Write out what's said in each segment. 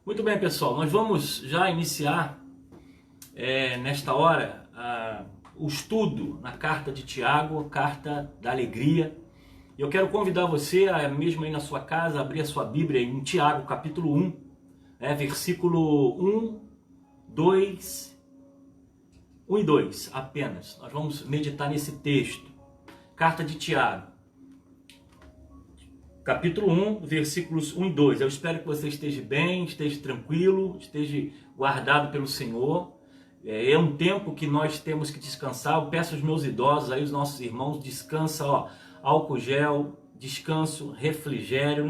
Muito bem, pessoal, nós vamos já iniciar nesta hora o estudo na carta de Tiago, a carta da alegria. Eu quero convidar você, mesmo aí na sua casa, a abrir a sua Bíblia em Tiago, capítulo 1, versículo 1, 2, 1 e 2 apenas. Nós vamos meditar nesse texto. Carta de Tiago, capítulo 1, versículos 1 e 2. Eu espero que você esteja bem, esteja tranquilo, esteja guardado pelo Senhor. É um tempo que nós temos que descansar. Eu peço aos meus idosos, aí os nossos irmãos, descansa, álcool gel, descanso, refrigério,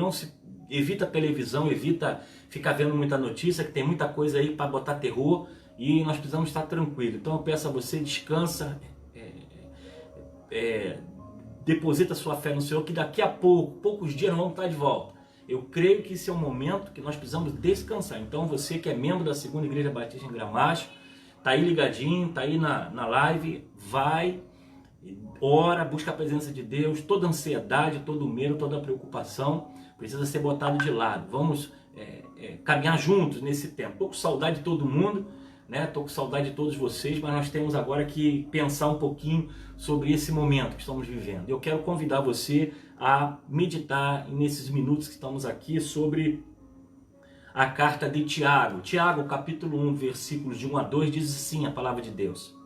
evita televisão, evita ficar vendo muita notícia, que tem muita coisa aí para botar terror e nós precisamos estar tranquilos. Então eu peço a você, descansa, deposita sua fé no Senhor, que daqui a poucos dias nós vamos estar de volta. Eu creio que esse é um momento que nós precisamos descansar. Então você que é membro da Segunda Igreja Batista em Gramacho, tá aí ligadinho, tá aí na live, vai, ora, busca a presença de Deus. Toda ansiedade, todo medo, toda preocupação precisa ser botado de lado. Vamos caminhar juntos nesse tempo. Estou com saudade de todo mundo, estou com saudade de todos vocês, mas nós temos agora que pensar um pouquinho sobre esse momento que estamos vivendo. Eu quero convidar você a meditar nesses minutos que estamos aqui sobre a carta de Tiago. Tiago, capítulo 1, versículos de 1 a 2, diz assim a palavra de Deus.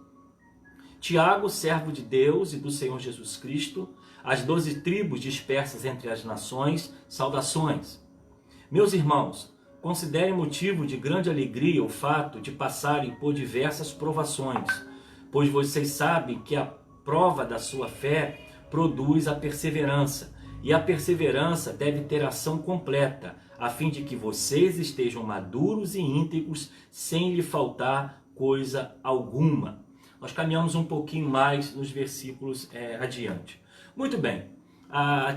Tiago, servo de Deus e do Senhor Jesus Cristo, as 12 tribos dispersas entre as nações, saudações. Meus irmãos, considerem motivo de grande alegria o fato de passarem por diversas provações, pois vocês sabem que a prova da sua fé produz a perseverança, e a perseverança deve ter ação completa, a fim de que vocês estejam maduros e íntegros, sem lhe faltar coisa alguma. Nós caminhamos um pouquinho mais nos versículos adiante. Muito bem,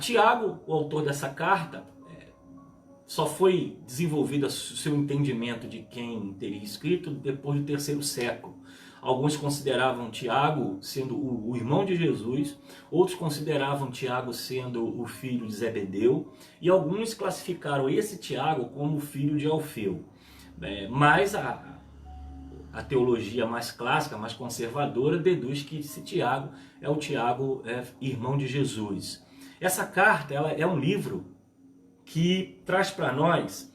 Tiago, o autor dessa carta, só foi desenvolvido o seu entendimento de quem teria escrito depois do 3º século. Alguns consideravam Tiago sendo o irmão de Jesus, outros consideravam Tiago sendo o filho de Zebedeu, e alguns classificaram esse Tiago como o filho de Alfeu. Mas a teologia mais clássica, mais conservadora, deduz que esse Tiago é o Tiago irmão de Jesus. Essa carta ela é um livro que traz para nós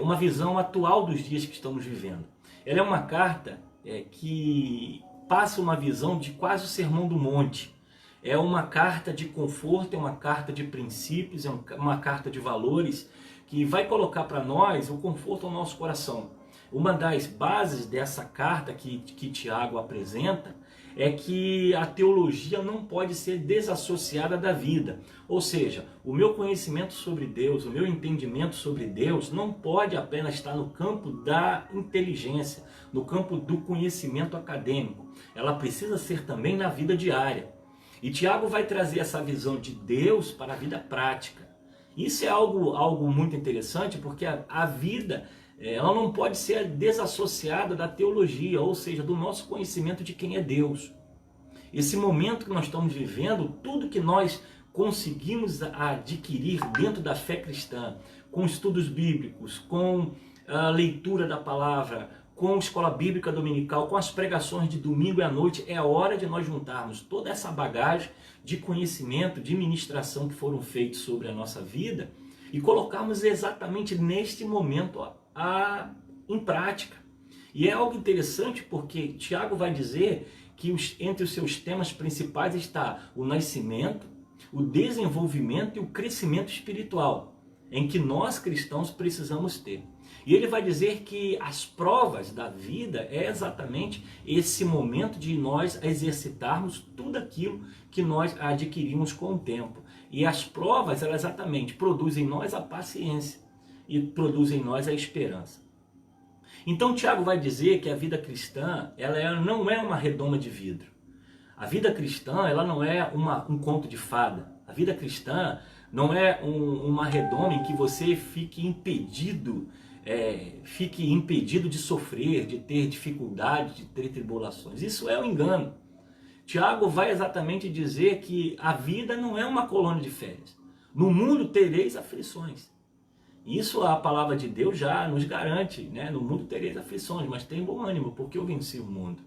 uma visão atual dos dias que estamos vivendo. Ela é uma carta que passa uma visão de quase o Sermão do Monte. É uma carta de conforto, é uma carta de princípios, é uma carta de valores que vai colocar para nós o conforto ao nosso coração. Uma das bases dessa carta que Tiago apresenta é que a teologia não pode ser desassociada da vida. Ou seja, o meu conhecimento sobre Deus, o meu entendimento sobre Deus não pode apenas estar no campo da inteligência, no campo do conhecimento acadêmico. Ela precisa ser também na vida diária. E Tiago vai trazer essa visão de Deus para a vida prática. Isso é algo muito interessante, porque a vida ela não pode ser desassociada da teologia, ou seja, do nosso conhecimento de quem é Deus. Esse momento que nós estamos vivendo, tudo que nós conseguimos adquirir dentro da fé cristã, com estudos bíblicos, com a leitura da palavra, com a escola bíblica dominical, com as pregações de domingo e à noite, é hora de nós juntarmos toda essa bagagem de conhecimento, de ministração que foram feitos sobre a nossa vida e colocarmos exatamente neste momento em prática. E é algo interessante porque Tiago vai dizer que entre os seus temas principais está o nascimento, o desenvolvimento e o crescimento espiritual, em que nós cristãos precisamos ter. E ele vai dizer que as provas da vida é exatamente esse momento de nós exercitarmos tudo aquilo que nós adquirimos com o tempo. E as provas, elas exatamente produzem em nós a paciência e produzem em nós a esperança. Então Tiago vai dizer que a vida cristã ela não é uma redoma de vidro. A vida cristã ela não é um conto de fada. A vida cristã não é uma redoma em que você fique impedido de sofrer, de ter dificuldade, de ter tribulações. Isso é um engano. Tiago vai exatamente dizer que a vida não é uma colônia de férias. No mundo tereis aflições. Isso a palavra de Deus já nos garante, né? No mundo tereis aflições, mas tem bom ânimo, porque eu venci o mundo.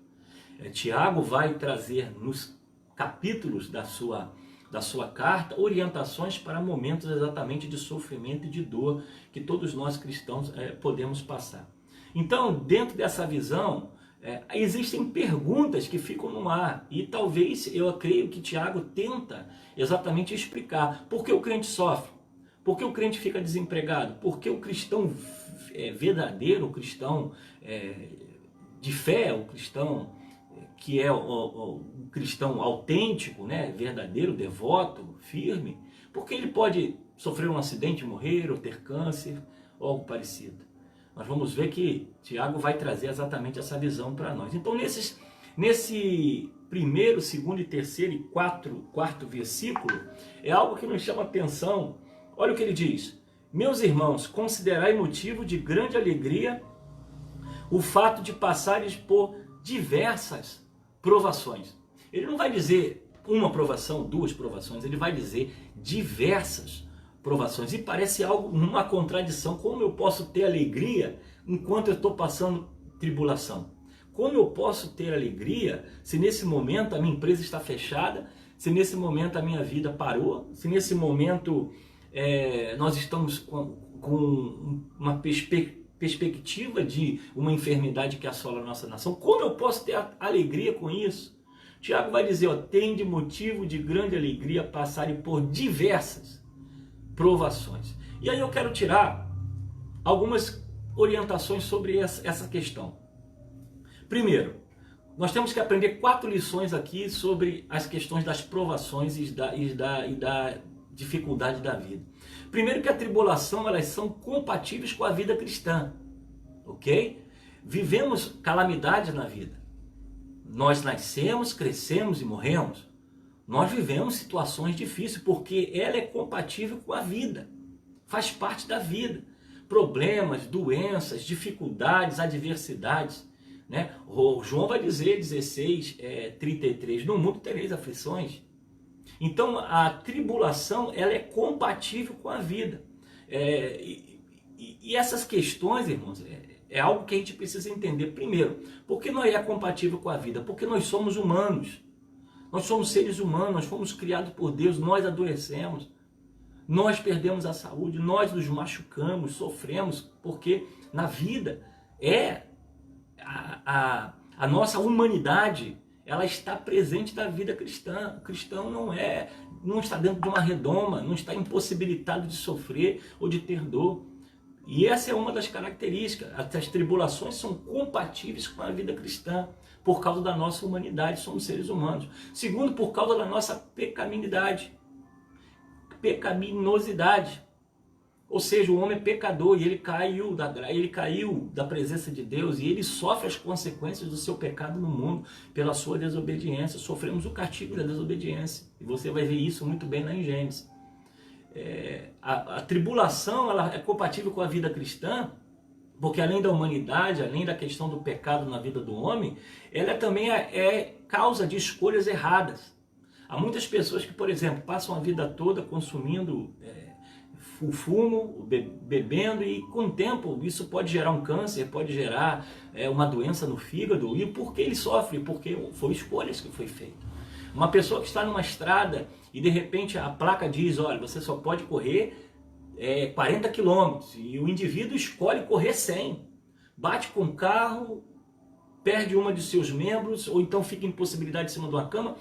Tiago vai trazer nos capítulos da sua carta orientações para momentos exatamente de sofrimento e de dor que todos nós cristãos podemos passar. Então, dentro dessa visão, existem perguntas que ficam no ar e talvez, eu creio que Tiago tenta exatamente explicar por que o crente sofre. Por que o crente fica desempregado? Por que o cristão verdadeiro, o cristão de fé, o cristão que é o cristão autêntico, né, verdadeiro, devoto, firme, porque ele pode sofrer um acidente, morrer, ou ter câncer, ou algo parecido. Nós vamos ver que Tiago vai trazer exatamente essa visão para nós. Então, nesse primeiro, segundo e terceiro e quarto versículo, é algo que nos chama atenção. Olha o que ele diz: meus irmãos, considerai motivo de grande alegria o fato de passares por diversas provações. Ele não vai dizer uma provação, duas provações, ele vai dizer diversas provações. E parece algo, uma contradição. Como eu posso ter alegria enquanto eu estou passando tribulação? Como eu posso ter alegria se nesse momento a minha empresa está fechada, se nesse momento a minha vida parou, se nesse momento nós estamos com uma perspectiva de uma enfermidade que assola a nossa nação? Como eu posso ter alegria com isso? Tiago vai dizer, tem de motivo de grande alegria passarem por diversas provações. E aí eu quero tirar algumas orientações sobre essa questão. Primeiro, nós temos que aprender 4 lições aqui sobre as questões das provações e da dificuldade da vida. Primeiro, que a tribulação, elas são compatíveis com a vida cristã, ok? Vivemos calamidades na vida. Nós nascemos, crescemos e morremos. Nós vivemos situações difíceis porque ela é compatível com a vida. Faz parte da vida. Problemas, doenças, dificuldades, adversidades, né? O João vai dizer, 16:33, no mundo tereis aflições. Então a tribulação, ela é compatível com a vida. E essas questões, irmãos, é algo que a gente precisa entender. Primeiro, por que não é compatível com a vida? Porque nós somos humanos. Nós somos seres humanos, nós fomos criados por Deus, nós adoecemos, nós perdemos a saúde, nós nos machucamos, sofremos, porque na vida a nossa humanidade, ela está presente na vida cristã. O cristão não está dentro de uma redoma, não está impossibilitado de sofrer ou de ter dor. E essa é uma das características. As tribulações são compatíveis com a vida cristã, por causa da nossa humanidade, somos seres humanos. Segundo, por causa da nossa pecaminosidade. Ou seja, o homem é pecador e ele caiu da presença de Deus e ele sofre as consequências do seu pecado no mundo pela sua desobediência. Sofremos o castigo da desobediência. E você vai ver isso muito bem lá em Gênesis. A tribulação, ela é compatível com a vida cristã, porque além da humanidade, além da questão do pecado na vida do homem, ela também é causa de escolhas erradas. Há muitas pessoas que, por exemplo, passam a vida toda consumindo o fumo, bebendo, e com o tempo isso pode gerar um câncer, pode gerar uma doença no fígado. E por que ele sofre? Porque foi escolhas que foi feita. Uma pessoa que está numa estrada e de repente a placa diz, olha, você só pode correr 40 quilômetros, e o indivíduo escolhe correr 100, bate com o carro, perde uma de seus membros, ou então fica impossibilidade em cima de uma cama.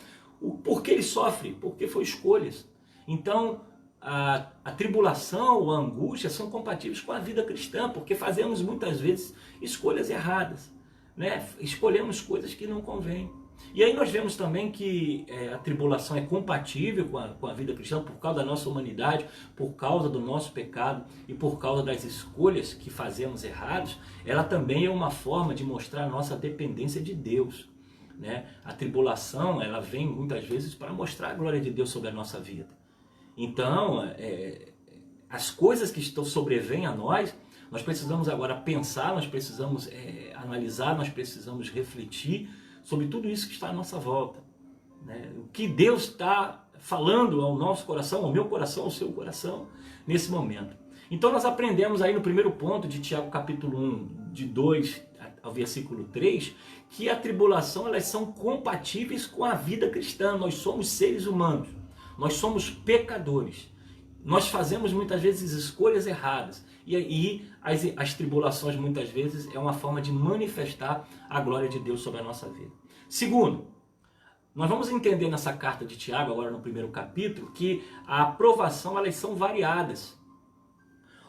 Por que ele sofre? Porque foi escolhas. Então a tribulação ou a angústia são compatíveis com a vida cristã, porque fazemos muitas vezes escolhas erradas, né? Escolhemos coisas que não convêm. E aí nós vemos também que a tribulação é compatível com a vida cristã por causa da nossa humanidade, por causa do nosso pecado e por causa das escolhas que fazemos errados. Ela também é uma forma de mostrar a nossa dependência de Deus, né? A tribulação, ela vem muitas vezes para mostrar a glória de Deus sobre a nossa vida. Então, as coisas que sobrevêm a nós precisamos agora pensar, nós precisamos analisar, nós precisamos refletir sobre tudo isso que está à nossa volta, né? O que Deus está falando ao nosso coração, ao meu coração, ao seu coração, nesse momento. Então nós aprendemos aí no primeiro ponto de Tiago capítulo 1, de 2 ao versículo 3, que a tribulação, elas são compatíveis com a vida cristã. Nós somos seres humanos, nós somos pecadores, nós fazemos muitas vezes escolhas erradas, e as tribulações muitas vezes é uma forma de manifestar a glória de Deus sobre a nossa vida. Segundo, nós vamos entender nessa carta de Tiago, agora no primeiro capítulo, que a aprovação, elas são variadas.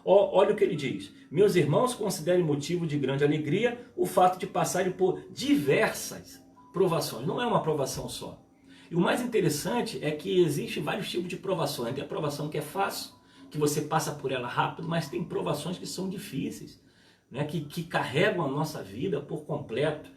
Olha o que ele diz: meus irmãos, considerem motivo de grande alegria o fato de passarem por diversas provações. Não é uma provação só. E o mais interessante é que existe vários tipos de provações. Tem a provação que é fácil, que você passa por ela rápido, mas tem provações que são difíceis, né? que carregam a nossa vida por completo.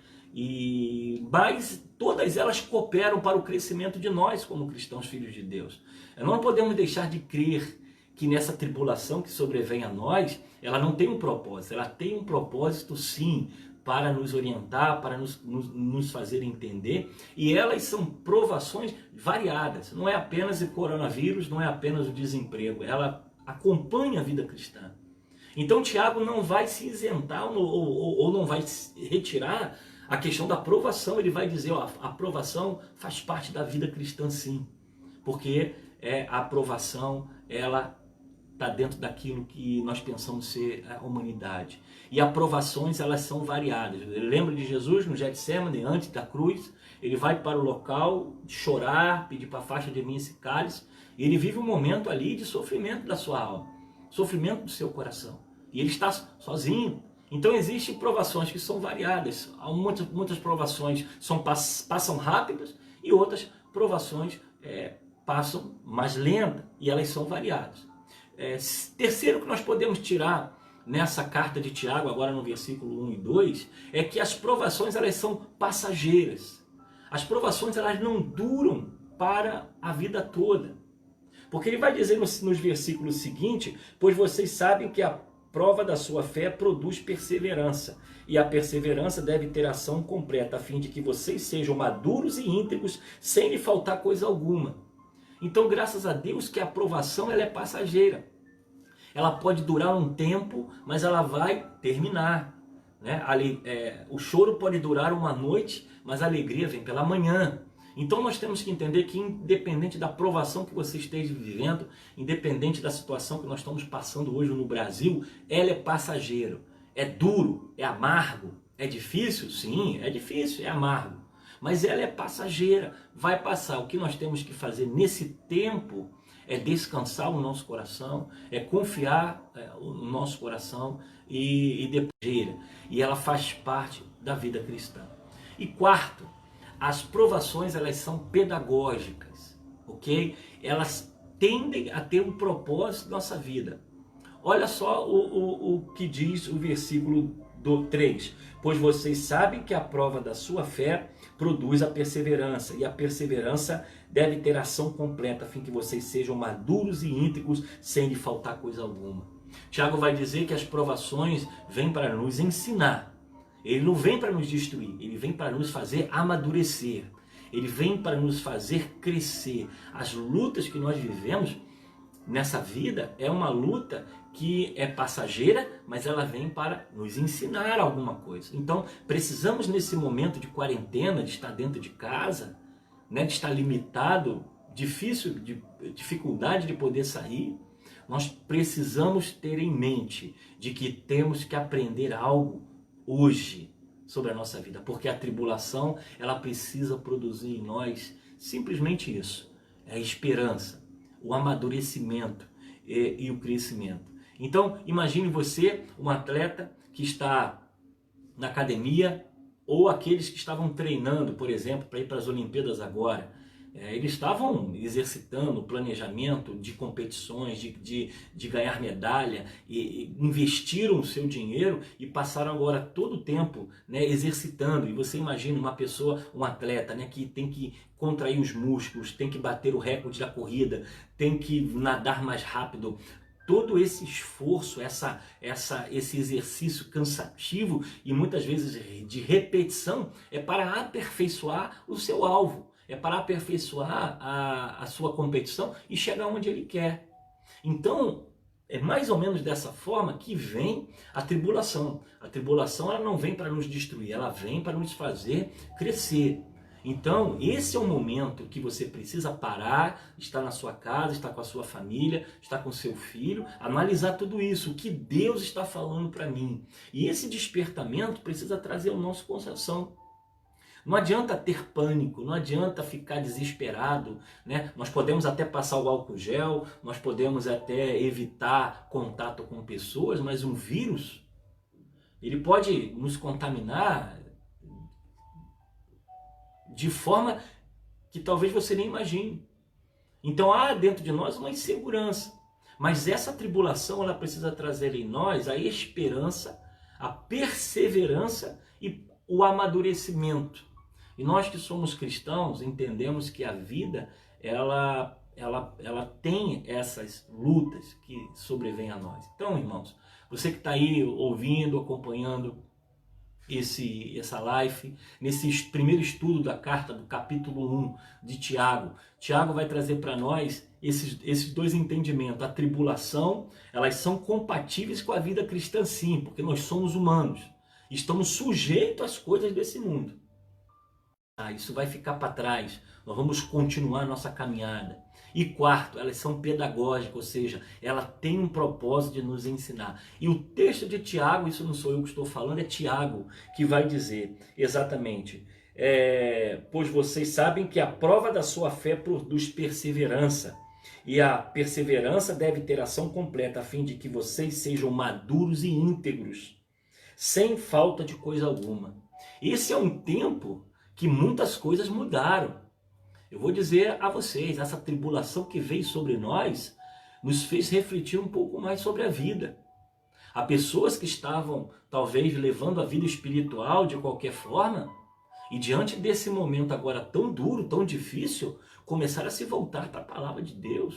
Mas todas elas cooperam para o crescimento de nós como cristãos filhos de Deus. Não podemos deixar de crer que nessa tribulação que sobrevém a nós, ela não tem um propósito. Ela tem um propósito sim, para nos orientar, para nos fazer entender. E elas são provações variadas. Não é apenas o coronavírus, não é apenas o desemprego. Ela acompanha a vida cristã. Então Tiago não vai se isentar ou não vai retirar a questão da aprovação. Ele vai dizer, ó, a aprovação faz parte da vida cristã sim. Porque a aprovação, ela está dentro daquilo que nós pensamos ser a humanidade. E aprovações, elas são variadas. Lembra de Jesus no Getsemane, antes da cruz? Ele vai para o local chorar, pedir para afasta de mim esse cálice. E ele vive um momento ali de sofrimento da sua alma, sofrimento do seu coração. E ele está sozinho. Então existem provações que são variadas. Há muitas provações passam rápidas e outras provações passam mais lentas. E elas são variadas. Terceiro que nós podemos tirar nessa carta de Tiago, agora no versículo 1 e 2, é que as provações, elas são passageiras. As provações, elas não duram para a vida toda. Porque ele vai dizer nos versículos seguintes: pois vocês sabem que a prova da sua fé produz perseverança, e a perseverança deve ter ação completa, a fim de que vocês sejam maduros e íntegros, sem lhe faltar coisa alguma. Então, graças a Deus que a aprovação, ela é passageira. Ela pode durar um tempo, mas ela vai terminar, né? O choro pode durar uma noite, mas a alegria vem pela manhã. Então nós temos que entender que independente da provação que você esteja vivendo, independente da situação que nós estamos passando hoje no Brasil, ela é passageira. É duro, é amargo, é difícil? Sim, é difícil, é amargo. Mas ela é passageira, vai passar. O que nós temos que fazer nesse tempo é descansar o nosso coração, é confiar no nosso coração e depois. E ela faz parte da vida cristã. E quarto, as provações, elas são pedagógicas, ok? Elas tendem a ter um propósito na nossa vida. Olha só o que diz o versículo 3. Pois vocês sabem que a prova da sua fé produz a perseverança, e a perseverança deve ter ação completa, a fim que vocês sejam maduros e íntegros, sem lhe faltar coisa alguma. Tiago vai dizer que as provações vêm para nos ensinar. Ele não vem para nos destruir, ele vem para nos fazer amadurecer. Ele vem para nos fazer crescer. As lutas que nós vivemos nessa vida é uma luta que é passageira, mas ela vem para nos ensinar alguma coisa. Então, precisamos nesse momento de quarentena, de estar dentro de casa, né, de estar limitado, dificuldade de poder sair, nós precisamos ter em mente de que temos que aprender algo hoje sobre a nossa vida, porque a tribulação, ela precisa produzir em nós simplesmente isso, é a esperança, o amadurecimento e o crescimento. Então, imagine você, um atleta que está na academia, ou aqueles que estavam treinando, por exemplo, para ir para as Olimpíadas agora. Eles estavam exercitando o planejamento de competições, de ganhar medalha, e investiram o seu dinheiro e passaram agora todo o tempo, né, exercitando. E você imagina uma pessoa, um atleta, né, que tem que contrair os músculos, tem que bater o recorde da corrida, tem que nadar mais rápido. Todo esse esforço, esse exercício cansativo e muitas vezes de repetição é para aperfeiçoar o seu alvo, é para aperfeiçoar a sua competição e chegar onde ele quer. Então, é mais ou menos dessa forma que vem a tribulação. A tribulação ela não vem para nos destruir, ela vem para nos fazer crescer. Então, esse é o momento que você precisa parar, estar na sua casa, estar com a sua família, estar com o seu filho, analisar tudo isso, o que Deus está falando para mim. E esse despertamento precisa trazer o nosso coração. Não adianta ter pânico, não adianta ficar desesperado, né? Nós podemos até passar o álcool gel, nós podemos até evitar contato com pessoas, mas um vírus, ele pode nos contaminar de forma que talvez você nem imagine. Então há dentro de nós uma insegurança, mas essa tribulação ela precisa trazer em nós a esperança, a perseverança e o amadurecimento. E nós que somos cristãos entendemos que a vida ela tem essas lutas que sobrevêm a nós. Então, irmãos, você que está aí ouvindo, acompanhando essa live, nesse primeiro estudo da carta do capítulo 1 de Tiago, Tiago vai trazer para nós esses dois entendimentos. A tribulação, elas são compatíveis com a vida cristã sim, porque nós somos humanos, estamos sujeitos às coisas desse mundo. Isso vai ficar para trás, nós vamos continuar nossa caminhada. E quarto, elas são pedagógicas, ou seja, ela tem um propósito de nos ensinar. E o texto de Tiago, isso não sou eu que estou falando, é Tiago que vai dizer exatamente, pois vocês sabem que a prova da sua fé produz perseverança, e a perseverança deve ter ação completa, a fim de que vocês sejam maduros e íntegros, sem falta de coisa alguma. Esse é um tempo que muitas coisas mudaram. Eu vou dizer a vocês, essa tribulação que veio sobre nós nos fez refletir um pouco mais sobre a vida. Há pessoas que estavam talvez levando a vida espiritual de qualquer forma e diante desse momento agora tão duro, tão difícil, começaram a se voltar para a palavra de Deus.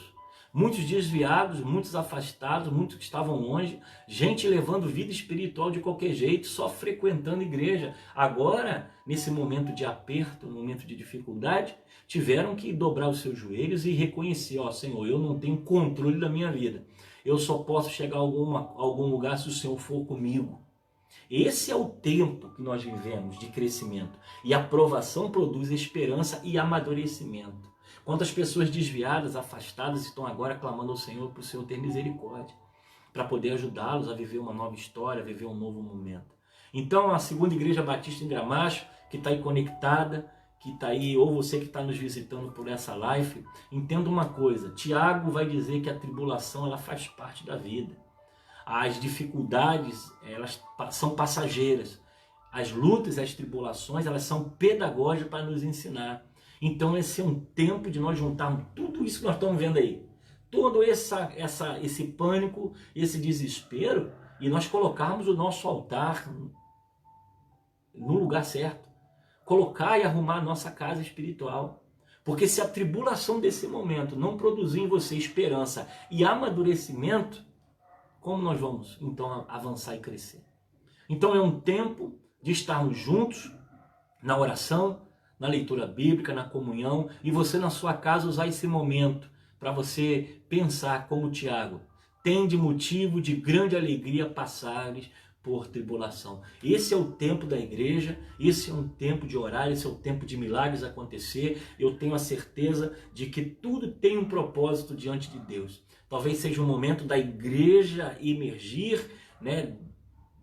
Muitos desviados, muitos afastados, muitos que estavam longe, gente levando vida espiritual de qualquer jeito, só frequentando igreja. Agora, nesse momento de aperto, no momento de dificuldade, tiveram que dobrar os seus joelhos e reconhecer, Senhor, eu não tenho controle da minha vida. Eu só posso chegar a algum lugar se o Senhor for comigo. Esse é o tempo que nós vivemos de crescimento. E a aprovação produz esperança e amadurecimento. Quantas pessoas desviadas, afastadas, estão agora clamando ao Senhor para o Senhor ter misericórdia, para poder ajudá-los a viver uma nova história, a viver um novo momento. Então, a Segunda Igreja Batista em Gramacho, que está aí conectada, que está aí, ou você que está nos visitando por essa live, entenda uma coisa, Tiago vai dizer que a tribulação ela faz parte da vida. As dificuldades, elas são passageiras. As lutas, as tribulações, elas são pedagógicas para nos ensinar. Então esse é um tempo de nós juntarmos tudo isso que nós estamos vendo aí. Todo esse pânico, esse desespero, e nós colocarmos o nosso altar no lugar certo. Colocar e arrumar a nossa casa espiritual. Porque se a tribulação desse momento não produzir em você esperança e amadurecimento, como nós vamos então avançar e crescer? Então é um tempo de estarmos juntos na oração, na leitura bíblica, na comunhão, e você na sua casa usar esse momento para você pensar como Tiago. Tende motivo de grande alegria passares por tribulação. Esse é o tempo da igreja, esse é um tempo de orar, esse é o tempo de milagres acontecer. Eu tenho a certeza de que tudo tem um propósito diante de Deus. Talvez seja o momento da igreja emergir, né?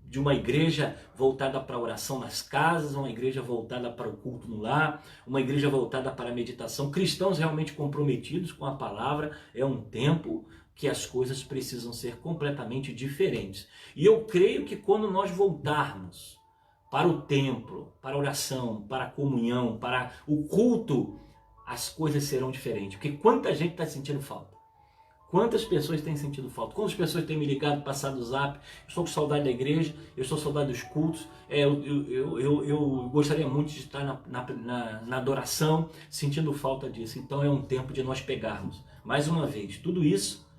De uma igreja voltada para a oração nas casas, uma igreja voltada para o culto no lar, uma igreja voltada para a meditação. Cristãos realmente comprometidos com a palavra. É um tempo que as coisas precisam ser completamente diferentes. E eu creio que quando nós voltarmos para o templo, para a oração, para a comunhão, para o culto, as coisas serão diferentes. Porque quanta gente está sentindo falta. Quantas pessoas têm sentido falta? Quantas pessoas têm me ligado, passado o zap? Eu estou com saudade da igreja, eu estou com saudade dos cultos. Eu gostaria muito de estar na adoração, sentindo falta disso. Então é um tempo de nós pegarmos, mais uma vez, tudo isso,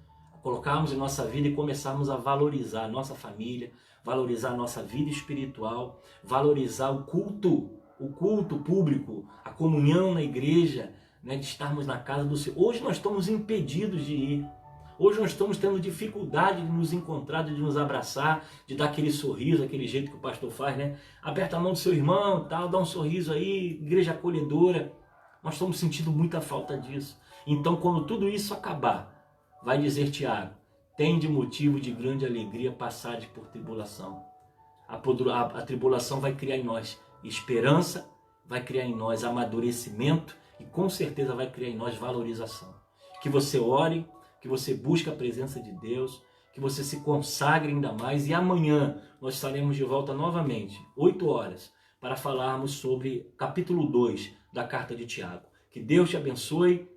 colocarmos em nossa vida e começarmos a valorizar a nossa família, valorizar a nossa vida espiritual, valorizar o culto público, a comunhão na igreja, né, de estarmos na casa do Senhor. Hoje nós estamos impedidos de ir. Hoje nós estamos tendo dificuldade de nos encontrar, de nos abraçar, de dar aquele sorriso, aquele jeito que o pastor faz, né? Aperta a mão do seu irmão, tal, dá um sorriso aí, igreja acolhedora. Nós estamos sentindo muita falta disso. Então, quando tudo isso acabar, vai dizer Tiago, tem de motivo de grande alegria passar por tribulação. A tribulação vai criar em nós esperança, vai criar em nós amadurecimento e com certeza vai criar em nós valorização. Que você ore, que você busque a presença de Deus, que você se consagre ainda mais e amanhã nós estaremos de volta novamente, 8 horas, para falarmos sobre capítulo 2 da carta de Tiago. Que Deus te abençoe.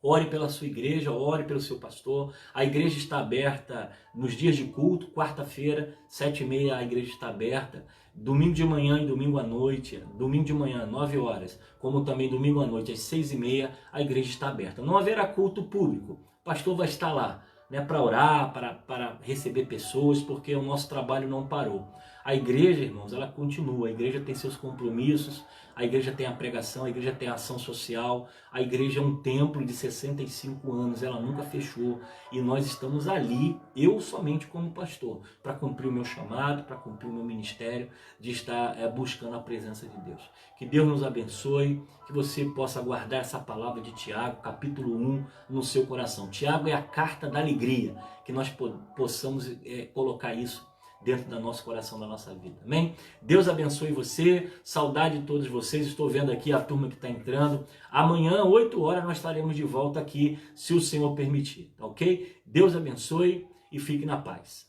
Ore pela sua igreja, ore pelo seu pastor. A igreja está aberta nos dias de culto, quarta-feira, 7h30 a igreja está aberta. Domingo de manhã e domingo à noite, domingo de manhã, 9 horas, como também domingo à noite, às 6h30, a igreja está aberta. Não haverá culto público, o pastor vai estar lá, né, para orar, para receber pessoas, porque o nosso trabalho não parou. A igreja, irmãos, ela continua, a igreja tem seus compromissos, a igreja tem a pregação, a igreja tem a ação social, a igreja é um templo de 65 anos, ela nunca fechou e nós estamos ali, eu somente como pastor, para cumprir o meu chamado, para cumprir o meu ministério, de estar buscando a presença de Deus. Que Deus nos abençoe, que você possa guardar essa palavra de Tiago, capítulo 1, no seu coração. Tiago é a carta da alegria, que nós possamos colocar isso dentro do nosso coração, da nossa vida. Amém? Deus abençoe você, saudade de todos vocês, estou vendo aqui a turma que está entrando. Amanhã, 8 horas, nós estaremos de volta aqui, se o Senhor permitir, tá ok? Deus abençoe e fique na paz.